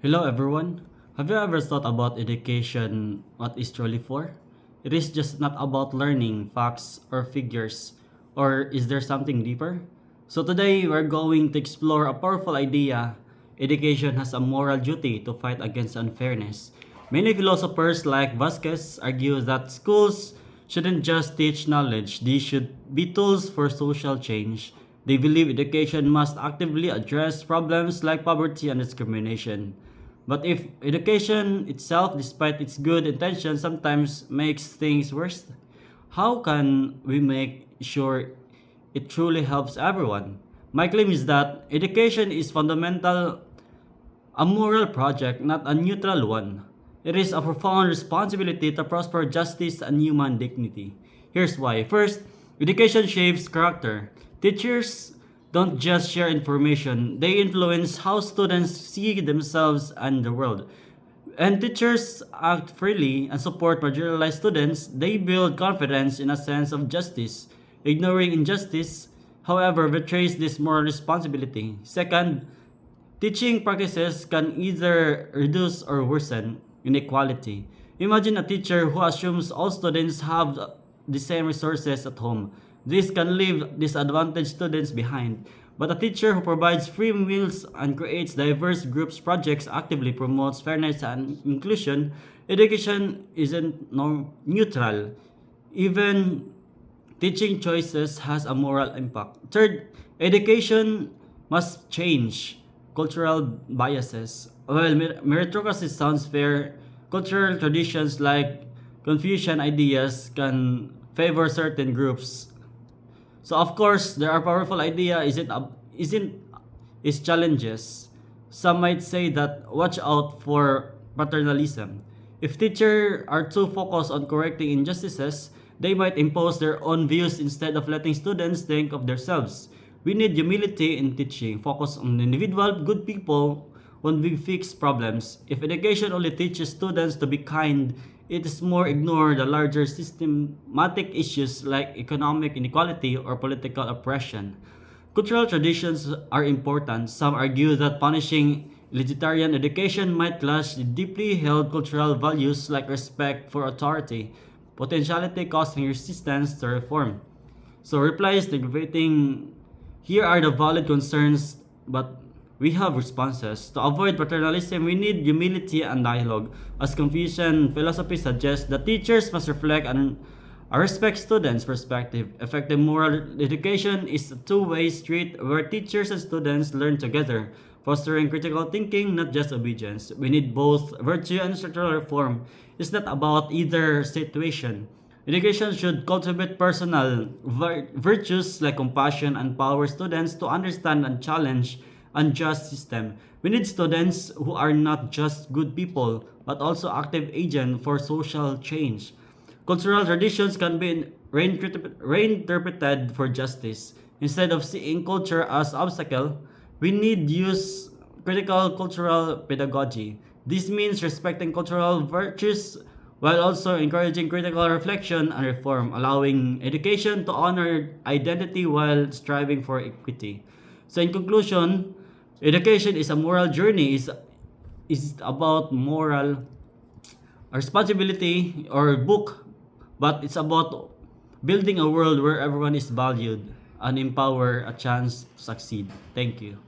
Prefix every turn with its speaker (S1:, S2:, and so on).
S1: Hello everyone. Have you ever thought about education, what it's truly for? It is just not about learning facts or figures, or is there something deeper? So today we're going to explore a powerful idea. Education has a moral duty to fight against unfairness. Many philosophers like Vasquez argue that schools shouldn't just teach knowledge, they should be tools for social change. They believe education must actively address problems like poverty and discrimination. But if education itself, despite its good intentions, sometimes makes things worse, how can we make sure it truly helps everyone? My claim is that education is fundamental, a moral project, not a neutral one. It is a profound responsibility to prosper justice and human dignity. Here's why. First, education shapes character. Teachers don't just share information, they influence how students see themselves and the world. And teachers act freely and support marginalized students, they build confidence in a sense of justice. Ignoring injustice, however, betrays this moral responsibility. Second, teaching practices can either reduce or worsen inequality. Imagine a teacher who assumes all students have the same resources at home. This can leave disadvantaged students behind. But a teacher who provides free meals and creates diverse groups projects actively promotes fairness and inclusion. Education isn't neutral. Even teaching choices has a moral impact. Third, education must change cultural biases. While meritocracy sounds fair, cultural traditions like Confucian ideas can favor certain groups. So of course, there are powerful idea isn't its challenges. Some might say that watch out for paternalism. If teachers are too focused on correcting injustices, they might impose their own views instead of letting students think of themselves. We need humility in teaching, focus on individual good people when we fix problems. If education only teaches students to be kind, it is more ignore the larger systematic issues like economic inequality or political oppression. Cultural traditions are important. Some argue that punishing vegetarian education might clash with deeply held cultural values like respect for authority, potentiality causing resistance to reform. So replies debating here are the valid concerns, but we have responses. To avoid paternalism, we need humility and dialogue. As Confucian philosophy suggests, the teachers must reflect and respect students' perspective. Effective moral education is a two-way street where teachers and students learn together, fostering critical thinking, not just obedience. We need both virtue and structural reform. It's not about either situation. Education should cultivate personal virtues like compassion and empower students to understand and challenge unjust system. We need students who are not just good people but also active agents for social change. Cultural traditions can be reinterpreted for justice. Instead of seeing culture as obstacle, we need use critical cultural pedagogy. This means respecting cultural virtues while also encouraging critical reflection and reform, allowing education to honor identity while striving for equity. So in conclusion, education is a moral journey, is about moral responsibility or book, but it's about building a world where everyone is valued and empowered a chance to succeed. Thank you.